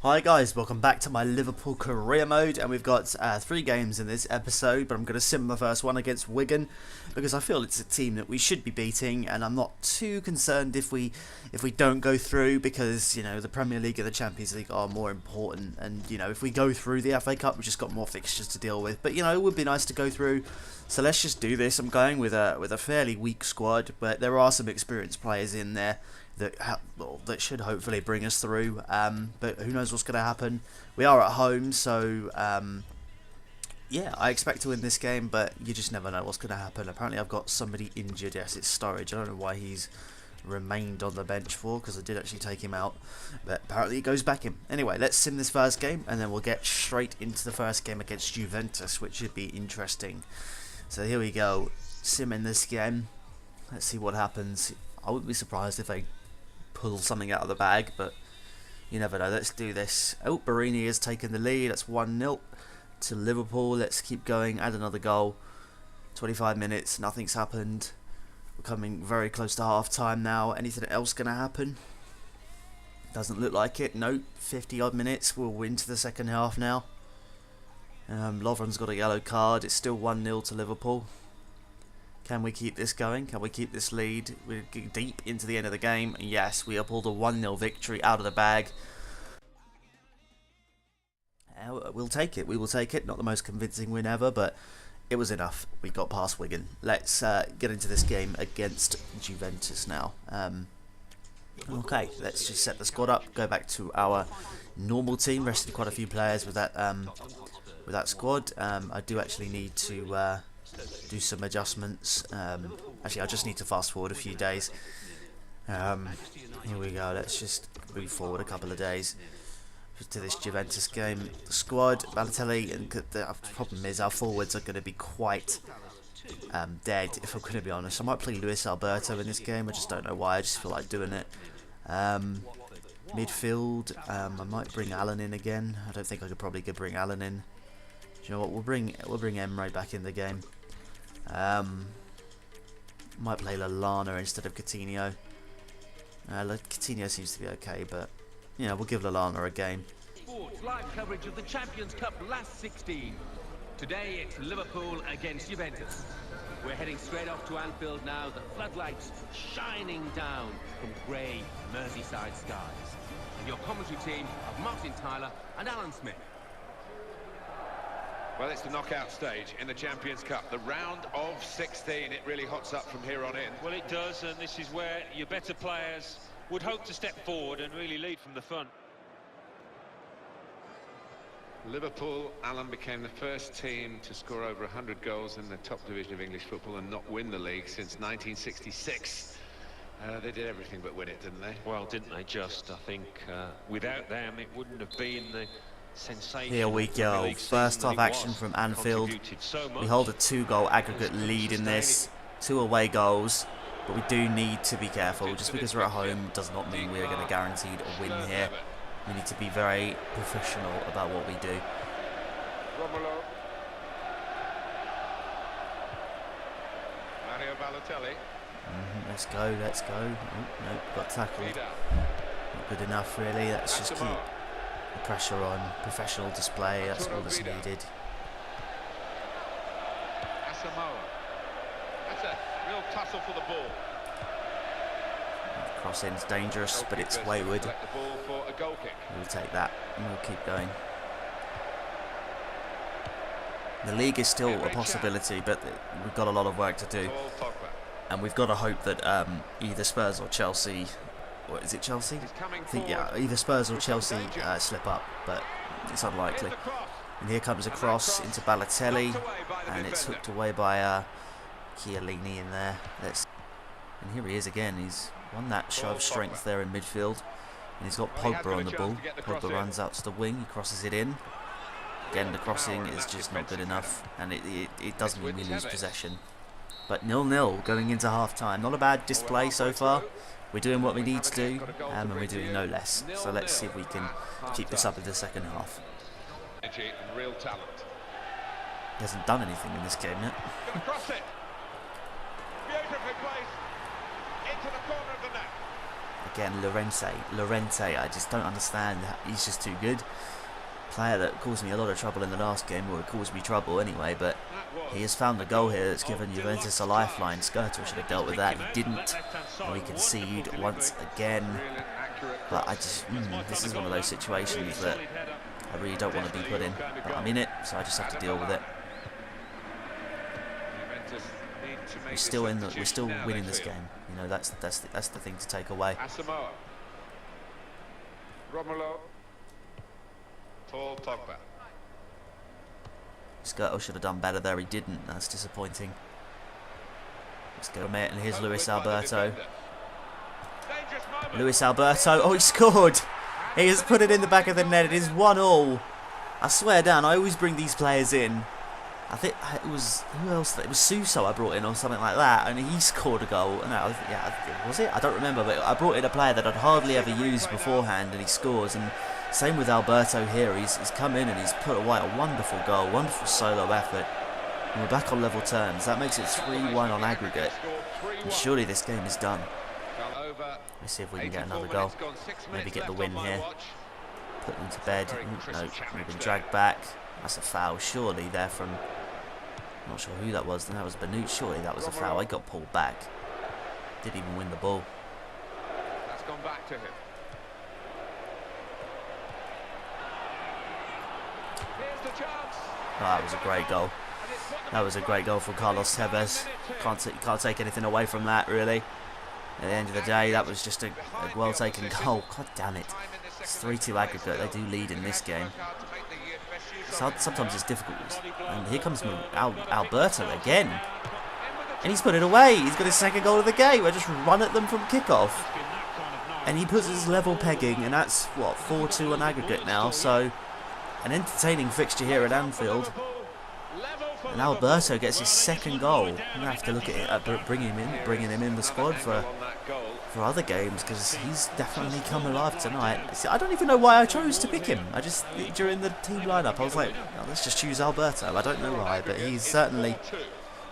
Hi guys, welcome back to my Liverpool career mode, and we've got 3 games in this episode, but I'm going to sim the first one against Wigan because I feel it's a team that we should be beating, and I'm not too concerned if we don't go through, because you know the Premier League and the Champions League are more important, and you know if we go through the FA Cup we've just got more fixtures to deal with, but you know it would be nice to go through, so let's just do this. I'm going with a fairly weak squad, but there are some experienced players in there that should hopefully bring us through, but who knows what's going to happen. We are at home, so yeah, I expect to win this game, but you just never know what's going to happen. Apparently I've got somebody injured. Yes, it's Sturridge. I don't know why he's remained on the bench for, because I did actually take him out, but apparently he goes back in. Anyway, let's sim this first game, and then we'll get straight into the first game against Juventus, which should be interesting. So here we go, sim in this game. Let's see what happens. I wouldn't be surprised if they pull something out of the bag, but you never know. Let's do this. Oh, Barini has taken the lead. That's 1-0 to Liverpool. Let's keep going. Add another goal. 25 minutes. Nothing's happened. We're coming very close to half time now. Anything else going to happen? Doesn't look like it. Nope. 50 odd minutes. We'll win to the second half now. Lovren's got a yellow card. It's still 1-0 to Liverpool. Can we keep this going? Can we keep this lead? We're deep into the end of the game. Yes, we have pulled a 1-0 victory out of the bag. We'll take it. We will take it. Not the most convincing win ever, but it was enough. We got past Wigan. Let's get into this game against Juventus now. Okay, let's just set the squad up. Go back to our normal team. Rested quite a few players with that squad. I do actually need to do some adjustments. Actually, I just need to fast forward a few days. Here we go. Let's just move forward a couple of days to this Juventus game. The squad, Balotelli, and the problem is our forwards are going to be quite dead, if I'm going to be honest. I might play Luis Alberto in this game. I just don't know why. I just feel like doing it. Midfield, I might bring Alan in again. I don't think I could probably bring Alan in. Do you know what? We'll bring Emre back in the game. Might play Lallana instead of Coutinho. Coutinho seems to be okay, but you know we'll give Lallana a game. Sports live coverage of the Champions Cup last 16. Today it's Liverpool against Juventus. We're heading straight off to Anfield now. The floodlights shining down from grey Merseyside skies. And your commentary team of Martin Tyler and Alan Smith. Well, it's the knockout stage in the Champions Cup, the round of 16. It really hots up from here on in. Well, it does, and this is where your better players would hope to step forward and really lead from the front. Liverpool, Alan, became the first team to score over 100 goals in the top division of English football and not win the league since 1966. They did everything but win it, didn't they? Well, didn't they just? I think without them, it wouldn't have been the sensation. Here we go. First off action from Anfield. We hold a 2-goal aggregate lead in this. 2 away goals. But we do need to be careful. Just because we're at home does not mean we're going to guarantee a win here. We need to be very professional about what we do. Mario Balotelli. Let's go, let's go. Oh, no, got tackled. Not good enough, really. Let's just keep the pressure on. Professional display, that's all that's needed. Asamoah. That's a real tussle for the ball. Crossing's dangerous, but it's wayward. We'll take that and we'll keep going. The league is still a possibility, but we've got a lot of work to do. And we've got to hope that either Spurs or Chelsea, or is it Chelsea? I think, yeah, either Spurs or Chelsea slip up, but it's unlikely. And here comes a cross into Balotelli, and it's hooked away by Chiellini in there. And here he is again. He's won that show of strength there in midfield. And he's got Pogba on the ball. Pogba runs out to the wing, he crosses it in. Again, the crossing is just not good enough, and it doesn't mean we lose possession. But 0-0 going into half-time. Not a bad display so far. We're doing what we need to do, and we're doing no less. So let's see if we can keep this up in the second half. Real talent. He hasn't done anything in this game yet. Cross it. Beautifully placed into the corner of the net. Again, Llorente, I just don't understand. He's just too good. Player that caused me a lot of trouble in the last game, or it caused me trouble anyway, but he has found the goal here that's given Juventus a lifeline. Skirtle should have dealt with that, he didn't, and we concede once again. But I just, this is one of those situations that I really don't want to be put in, but I'm in it, so I just have to deal with it. We're still winning this game. You know, that's the thing to take away. Paul Pogba. Skirtle should have done better there. He didn't. That's disappointing. Let's go, mate. And here's Luis Alberto. Luis Alberto. Oh, he scored. He has put it in the back of the net. It is 1-1. I swear down, I always bring these players in. I think it was, who else? It was Suso I brought in or something like that, and he scored a goal. No, yeah, was it? I don't remember, but I brought in a player that I'd hardly ever used beforehand, and he scores. And same with Alberto here. He's come in and he's put away a wonderful goal, wonderful solo effort. And we're back on level terms. That makes it 3-1 on aggregate. And surely this game is done. Let's see if we can get another goal. Maybe get the win here. Put them to bed. No, we've been dragged back. That's a foul, surely, there from... I'm not sure who that was. That was Banucci. Surely that was a foul. I got pulled back. Didn't even win the ball. That's gone back to him. Here's the chance. Oh, that was a great goal. That was a great goal from Carlos Tevez. Can't take anything away from that, really. At the end of the day, that was just a well-taken goal. God damn it. It's 3-2 aggregate. They do lead in this game. Sometimes it's difficult. And here comes Alberto again. And he's put it away. He's got his second goal of the game. I just run at them from kickoff. And he puts his level pegging, and that's, what, 4-2 on aggregate now. So, an entertaining fixture here at Anfield. And Alberto gets his second goal. I'm going to have to look at it, bringing him in the squad for other games, because he's definitely come alive tonight. See, I don't even know why I chose to pick him. I just, during the team lineup, I was like, oh, let's just choose Alberto. I don't know why, but he's certainly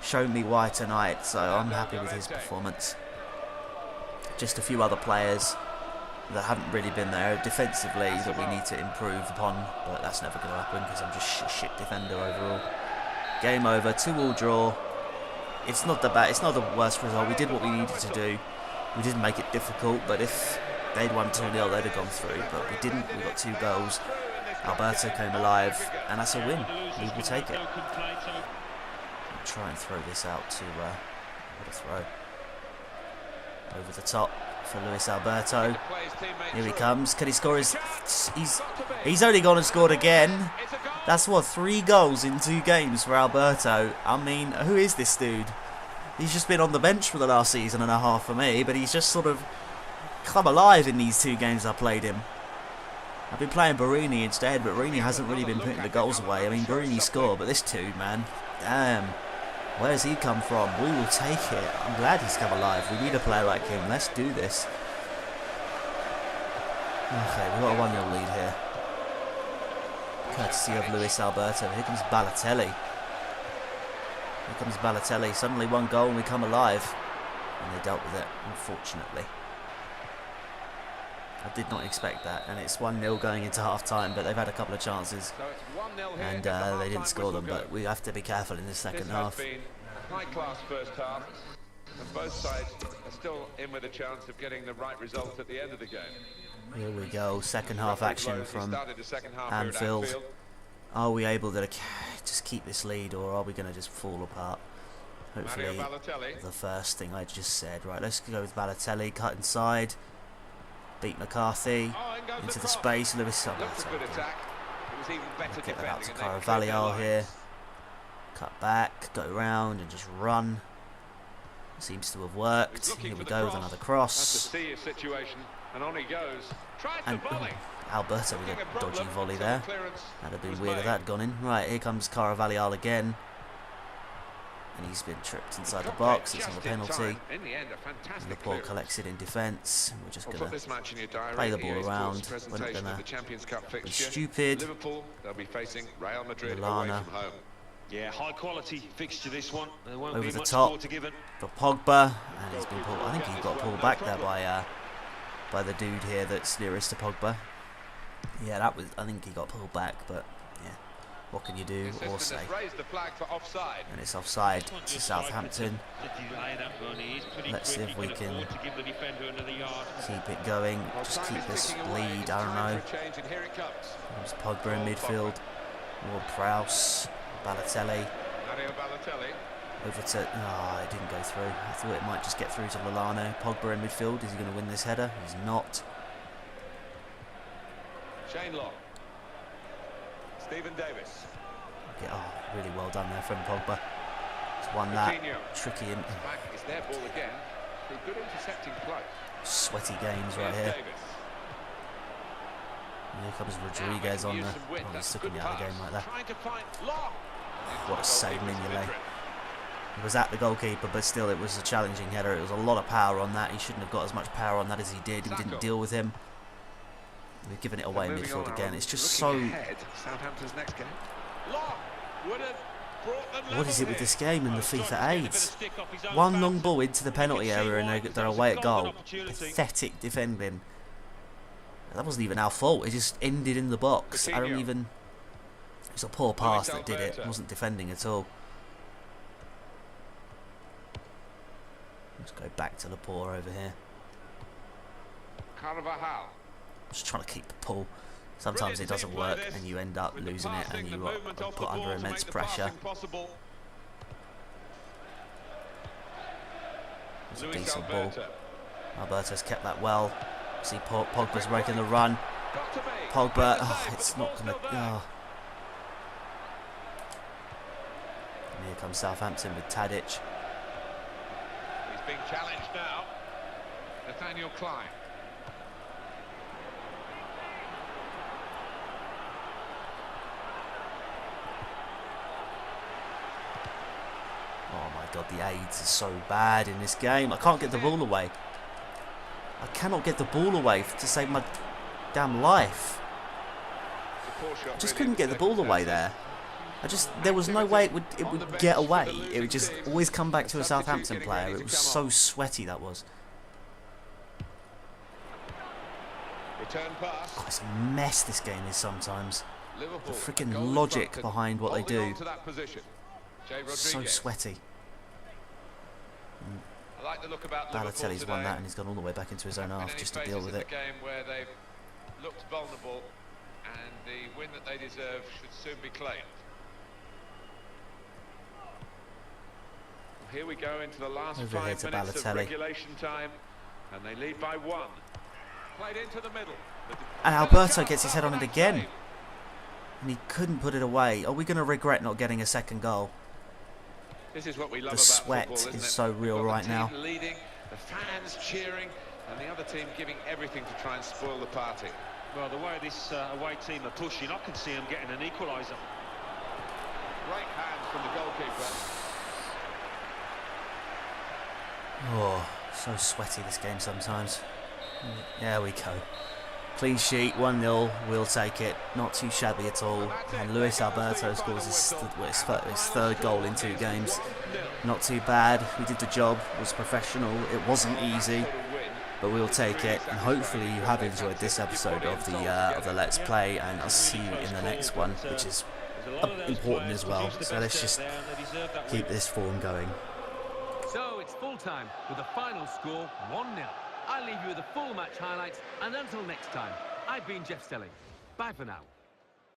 shown me why tonight, so I'm happy with his performance. Just a few other players that haven't really been there defensively that we need to improve upon, but that's never going to happen because I'm just a shit defender overall. Game over, 2-2 draw. It's not that bad. It's not the worst result. We did what we needed to do. We didn't make it difficult, but if they'd won 2-0, they'd have gone through. But we didn't. We got 2 goals. Alberto came alive, and that's a win. We will take it. I'll try and throw this out to what a throw. Over the top for Luis Alberto. Here he comes. Can he score his... He's only gone and scored again. That's what, 3 goals in 2 games for Alberto. I mean, who is this dude? He's just been on the bench for the last season and a half for me, but he's just sort of come alive in these 2 games I played him. I've been playing Barini instead, but Barini hasn't really been putting the goals away. I mean, Barini scored, but this dude, man, damn. Where's he come from? We will take it. I'm glad he's come alive. We need a player like him. Let's do this. Okay, we've got a 1-0 lead here. Courtesy of Luis Alberto. Here comes Balotelli. Here comes Balotelli. Suddenly 1 goal and we come alive. And they dealt with it, unfortunately. I did not expect that. And it's 1-0 going into half-time, but they've had a couple of chances. And they didn't score them, but we have to be careful in the second half. High-class first half. And both sides are still in with a chance of getting the right result at the end of the game. Here we go, second half action from Anfield. Are we able to just keep this lead, or are we going to just fall apart? Hopefully the first thing I just said. Right, let's go with Balotelli, cut inside. Beat McCarthy into the space. Luis Alberto. Get that out to Carvalhal here. Cut back, go round and just run. Seems to have worked. Here we go with another cross. And on he goes. And Alberto with a dodgy volley there. That'd have been weird if that had gone in. Right, here comes Carvalhal again. And he's been tripped inside the box. It's on the penalty. Liverpool collects it in defence. We're just going to play the ball around. We're not going to be stupid. Lallana. Yeah, high quality fixture this one. There won't over be the much top more to give it. for Pogba, and he's been pulled. I think he got pulled back there by by the dude here that's nearest to Pogba. Yeah, that was. I think he got pulled back, but yeah, what can you do or say? And it's offside to Southampton. Let's see if we can keep it going. Just keep this lead. I don't know. There's Pogba in midfield. Ward Prowse, Balotelli. Over to. Oh, it didn't go through. I thought it might just get through to Lallana. Pogba in midfield. Is he going to win this header? He's not. Shane Long. Stephen Davis. Okay, oh, really well done there from Pogba. He's won that. Tricky and It's their ball again. Through good intercepting play. Sweaty games right here. And here comes Rodriguez on the. Oh, he's took me out of the game like that. What a save, Mignolet. It was at the goalkeeper, but still it was a challenging header. It was a lot of power on that. He shouldn't have got as much power on that as he did. He didn't deal with him. We've given it away in midfield again. It's just so... Southampton's next game. What is it with this game and the FIFA aids? One long ball into the penalty area and they're away at goal. Pathetic defending. That wasn't even our fault. It just ended in the box. I don't even... It's a poor pass that did it. It wasn't defending at all. Let's go back to Laporte over here. Carvajal. Just trying to keep the pull. Sometimes it doesn't work and you end up losing it and you are put under immense pressure. It's a decent ball. Alberto's kept that well. See Pogba's breaking the run. Pogba, oh, it's not going to... Oh. And here comes Southampton with Tadic. He's being challenged now. Nathaniel Klein. Oh my god, the aids are so bad in this game. I can't get the ball away. I cannot get the ball away to save my damn life. I just couldn't get the ball away there. There was no way it would get away. It would just always come back to a Southampton player. It was so sweaty, that was. Oh, it's a mess this game is sometimes. The freaking logic behind what they do. So sweaty. Balotelli's won that and he's gone all the way back into his own half just to deal with it. Game where they've looked vulnerable and the win that they deserve should soon be claimed. Here we go into the last 5 minutes of regulation time and they lead by 1. Played into the middle. And Alberto gets his head on it again. And he couldn't put it away. Are we going to regret not getting a second goal? This is what we love the about sweat football, is so real right now. Leading, the fans cheering, and the other team giving everything to try and spoil the party. Well, the way this away team are pushing, I can see them getting an equaliser. Great hand from the goalkeeper. Oh, so sweaty this game sometimes. There we go. Clean sheet, 1-0, we'll take it. Not too shabby at all. And Luis Alberto scores his third goal in 2 games. Not too bad. We did the job. It was professional. It wasn't easy, but we'll take it. And hopefully you have enjoyed this episode of the Let's Play, and I'll see you in the next one, which is important as well. So let's just keep this form going. So it's full time with the final score 1-0. I'll leave you with the full match highlights, and until next time, I've been Jeff Stelling. Bye for now.